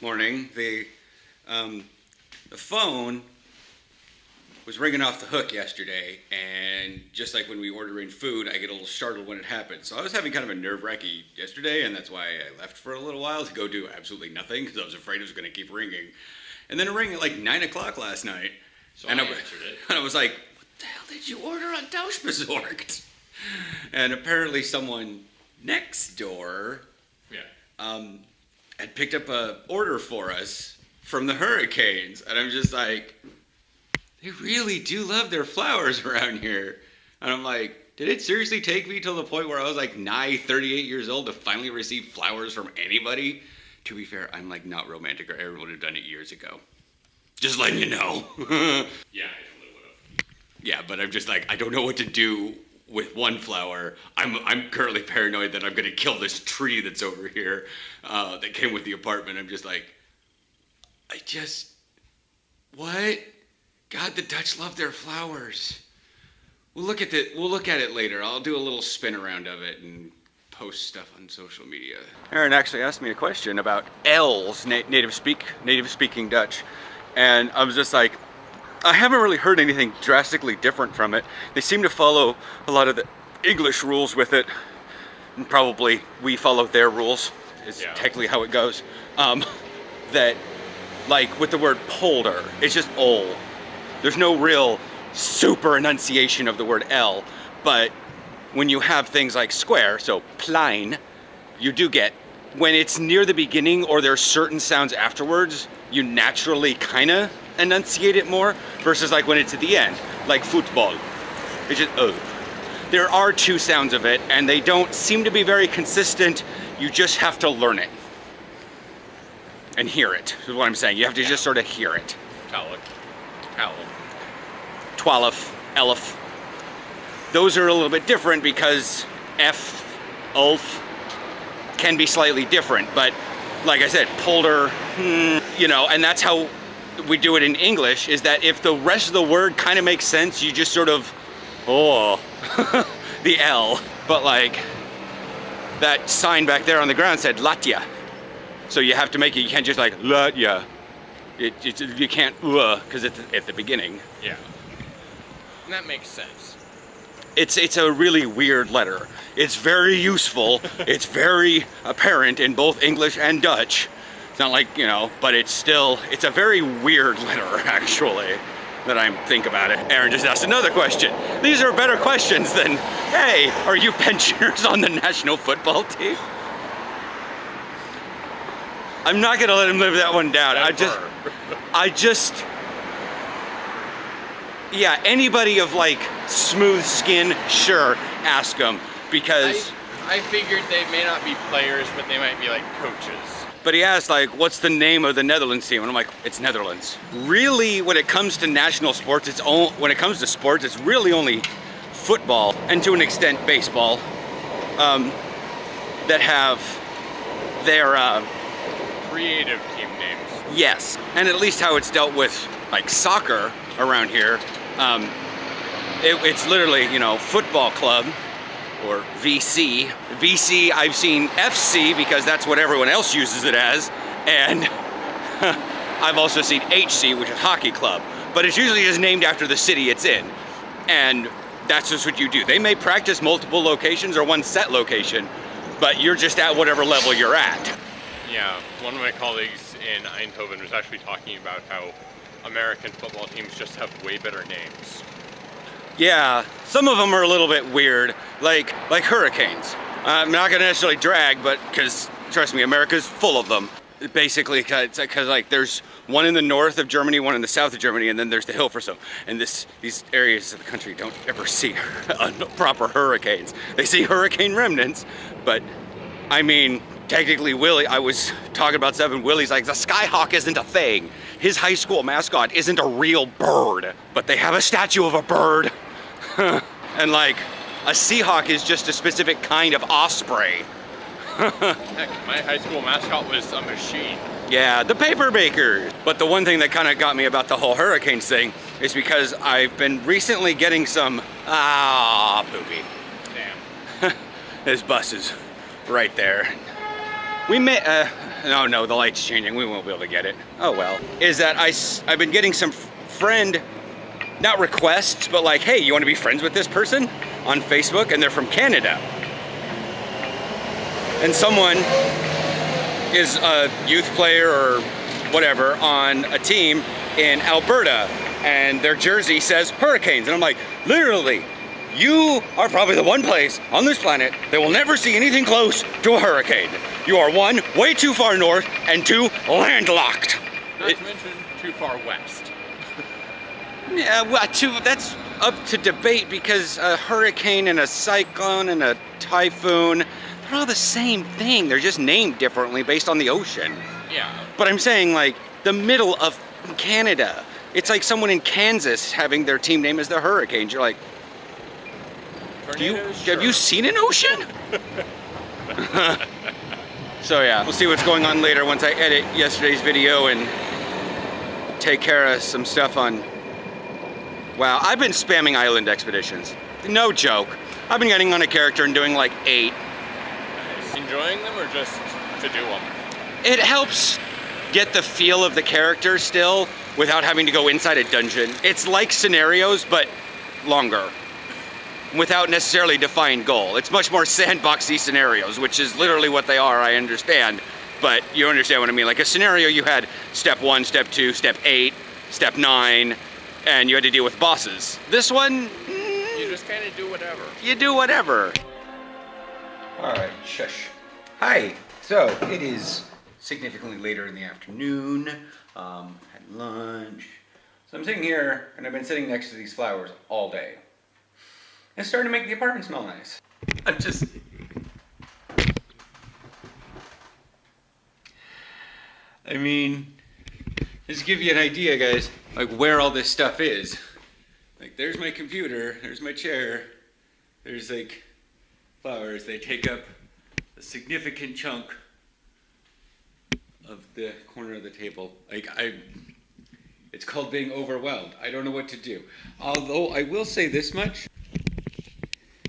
morning, the phone was ringing off the hook yesterday, and just like when we order in food, I get a little startled when it happens. So I was having kind of a nerve-wracking yesterday, and that's why I left for a little while to go do absolutely nothing, because I was afraid it was going to keep ringing. And then it rang at like 9 o'clock last night. So and I answered it. And I was like, what the hell did you order on Dashric? And apparently someone next door had picked up a order for us from the Hurricanes. And I'm just like, they really do love their flowers around here. And I'm like, did it seriously take me till the point where I was like nigh 38 years old to finally receive flowers from anybody? To be fair, I'm like not romantic, or everyone would have done it years ago. Just letting you know. Yeah, I totally would have. Yeah, but I'm just like, I don't know what to do with one flower. I'm currently paranoid that I'm gonna kill this tree that's over here that came with the apartment. I'm just like, what? God, the Dutch love their flowers. We'll look at it later. I'll do a little spin around of it and post stuff on social media. Aaron actually asked me a question about L's, native speaking Dutch, and I was just like, I haven't really heard anything drastically different from it. They seem to follow a lot of the English rules with it, and probably we follow their rules, is technically how it goes. That, like with the word polder, it's just ol. There's no real super enunciation of the word L, but when you have things like square, so plein, you do get, when it's near the beginning or there are certain sounds afterwards, you naturally kind of enunciate it more, versus like when it's at the end, like football. It's just, There are two sounds of it, and they don't seem to be very consistent. You just have to learn it. And hear it, is what I'm saying. You have to just sort of hear it. Twalif, elif. Those are a little bit different because F, ulf, can be slightly different. But like I said, polder, and that's how we do it in English, is that if the rest of the word kind of makes sense, you just sort of, the L. But like, that sign back there on the ground said Latya. So you have to make it, you can't just like, Latya. You can't, because it's at the beginning. Yeah. And that makes sense. It's a really weird letter. It's very useful. It's very apparent in both English and Dutch. It's not like, but it's a very weird letter, actually, that I think about it. Aaron just asked another question. These are better questions than, hey, are you pensioners on the national football team? I'm not gonna let him live that one down. Yeah, anybody of like smooth skin, sure, ask them, because I figured they may not be players, but they might be like coaches. But he asked like, what's the name of the Netherlands team? And I'm like, it's Netherlands. Really, when it comes to national sports, it's really only football, and to an extent baseball, that have their creative team names. Yes, and at least how it's dealt with like soccer around here. It's literally, football club, or VC. VC, I've seen FC because that's what everyone else uses it as, and I've also seen HC, which is hockey club, but it's usually just named after the city it's in, and that's just what you do. They may practice multiple locations or one set location, but you're just at whatever level you're at. Yeah, one of my colleagues in Eindhoven was actually talking about how American football teams just have way better names. Yeah, some of them are a little bit weird, like Hurricanes. I'm not gonna necessarily drag, but because trust me, America's full of them. Basically, because like there's one in the north of Germany, one in the south of Germany, and then there's the hill for some. And these areas of the country don't ever see proper hurricanes. They see hurricane remnants, but I mean, technically I was talking about Seven Willie's like, the Skyhawk isn't a thing. His high school mascot isn't a real bird, but they have a statue of a bird. And like, a Seahawk is just a specific kind of osprey. Heck, my high school mascot was a machine. Yeah, the paper maker. But the one thing that kind of got me about the whole hurricanes thing is because I've been recently getting some, poopy. Damn. His bus is right there. We may, no, the light's changing. We won't be able to get it. Oh well. Is that I've been getting some friend, not requests, but like, hey, you want to be friends with this person on Facebook? And they're from Canada. And someone is a youth player or whatever on a team in Alberta, and their jersey says Hurricanes. And I'm like, literally, you are probably the one place on this planet that will never see anything close to a hurricane. You are one, way too far north, and two, landlocked. Not to mention too far west. Yeah, well, that's up to debate because a hurricane and a cyclone and a typhoon, they're all the same thing. They're just named differently based on the ocean. Yeah. But I'm saying, like, the middle of Canada. It's like someone in Kansas having their team name as the Hurricanes. You're like, have you seen an ocean? So yeah, we'll see what's going on later once I edit yesterday's video and take care of some stuff on... Wow, I've been spamming island expeditions. No joke. I've been getting on a character and doing like 8. Enjoying them or just to do them? It helps get the feel of the character still without having to go inside a dungeon. It's like scenarios, but longer, without necessarily defined goal. It's much more sandboxy scenarios, which is literally what they are, I understand. But you understand what I mean. Like a scenario, you had step 1, step 2, step 8, step 9, and you had to deal with bosses. This one, you just kind of do whatever. You do whatever. All right, shush. Hi, so it is significantly later in the afternoon. Had lunch. So I'm sitting here, and I've been sitting next to these flowers all day. It's starting to make the apartment smell nice. I'm just... I mean, just to give you an idea, guys, like where all this stuff is. Like, there's my computer, there's my chair, there's like flowers. They take up a significant chunk of the corner of the table. Like, it's called being overwhelmed. I don't know what to do. Although I will say this much.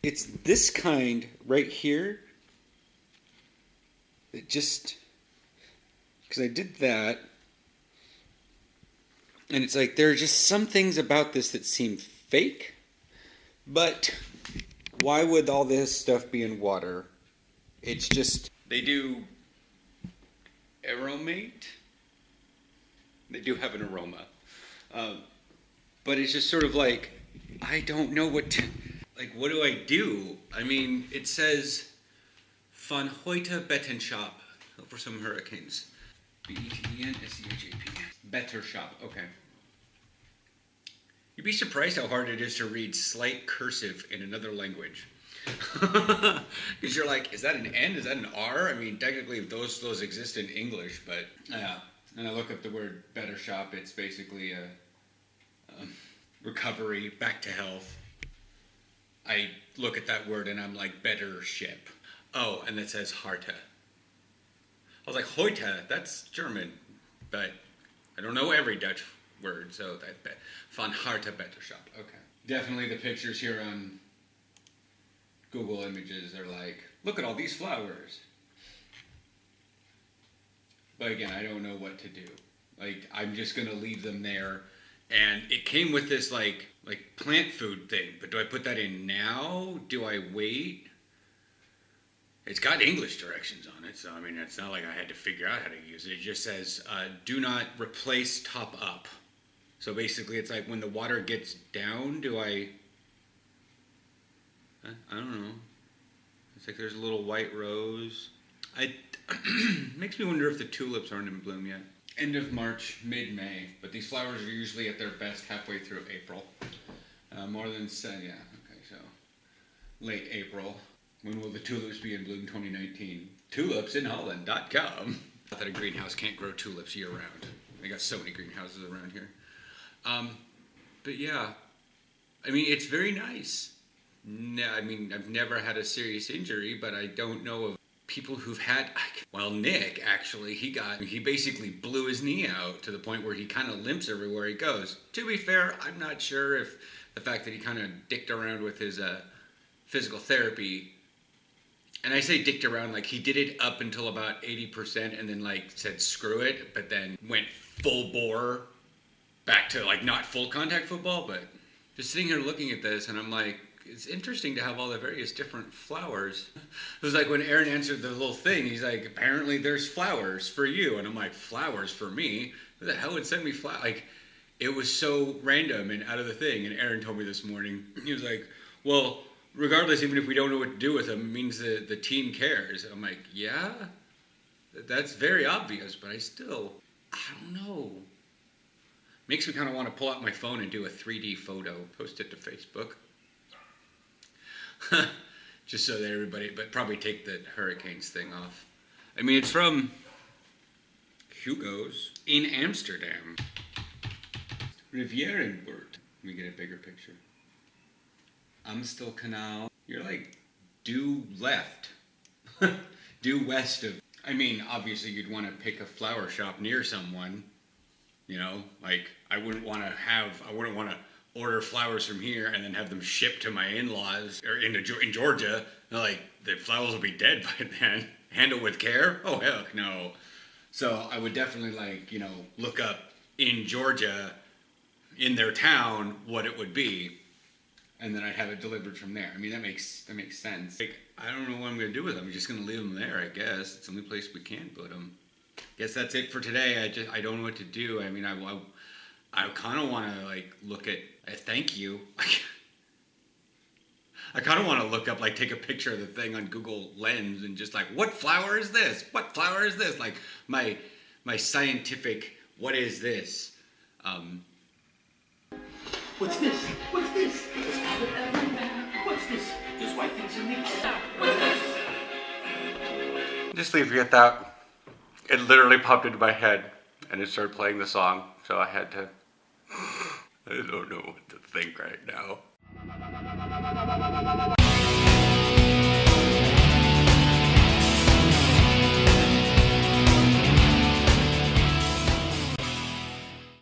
It's this kind right here that just, because I did that, and it's like there are just some things about this that seem fake, but why would all this stuff be in water? It's just, they do aromate. They do have an aroma. But it's just sort of like, I don't know what to, like, what do I do? I mean, it says Van Hoyte Bettenshop for some hurricanes. B-E-T-E-N-S-E-H-A-P. Better shop, okay. You'd be surprised how hard it is to read slight cursive in another language. Because you're like, is that an N? Is that an R? I mean, technically those exist in English, but yeah. And I look up the word better shop. It's basically a recovery, back to health. I look at that word and I'm like, better ship. Oh, and it says Harte. I was like, Heute, that's German, but I don't know every Dutch word, so that Van Harte better shop. Okay. Definitely the pictures here on Google Images are like, look at all these flowers. But again, I don't know what to do. Like, I'm just gonna leave them there. And it came with this like plant food thing, but do I put that in now? Do I wait? It's got English directions on it, so I mean, it's not like I had to figure out how to use it. It just says, do not replace top up. So basically it's like when the water gets down, do I don't know. It's like there's a little white rose. Makes me wonder if the tulips aren't in bloom yet. End of March, mid-May, but these flowers are usually at their best halfway through April. More than, yeah, okay, so late April. When will the tulips be in bloom 2019? Tulipsinholland.com. Not that a greenhouse can't grow tulips year-round. They got so many greenhouses around here. But yeah, I mean, it's very nice. I mean, I've never had a serious injury, but I don't know of people who've had, well, Nick, actually, he basically blew his knee out to the point where he kind of limps everywhere he goes. To be fair, I'm not sure if the fact that he kind of dicked around with his physical therapy And I say dicked around, like he did it up until about 80% and then like said screw it, but then went full bore back to like not full contact football, but just sitting here looking at this and I'm like, it's interesting to have all the various different flowers. It was like when Aaron answered the little thing, he's like, apparently there's flowers for you. And I'm like, flowers for me? Who the hell would send me flowers? Like, it was so random and out of the thing. And Aaron told me this morning, he was like, well, regardless, even if we don't know what to do with them, it means that the team cares. I'm like, yeah, that's very obvious, but I don't know. Makes me kind of want to pull out my phone and do a 3D photo, post it to Facebook. Just so that everybody, but probably take the Hurricanes thing off. I mean, it's from Hugo's in Amsterdam. Rivierenbuurt. Let me get a bigger picture. Amstelkanaal. You're like due left. Due west of. I mean, obviously you'd want to pick a flower shop near someone. You know, like I wouldn't want to order flowers from here and then have them shipped to my in-laws or in Georgia. Like the flowers will be dead by then. Handle with care? Oh heck no. So I would definitely like, you know, look up in Georgia, in their town, what it would be. And then I'd have it delivered from there. I mean, that makes sense. Like, I don't know what I'm gonna do with them. I'm just gonna leave them there, I guess. It's the only place we can put them. Guess that's it for today. I don't know what to do. I mean, I kind of want to like look at a thank you. I kind of want to look up, like, take a picture of the thing on Google Lens and just like, what flower is this? What flower is this? Like my scientific, what is this? What's this? What's this? Does happen everywhere? What's this? There's white things in nature. What's this? Just leave you at that. It literally popped into my head and it started playing the song. So I had to, I don't know what to think right now.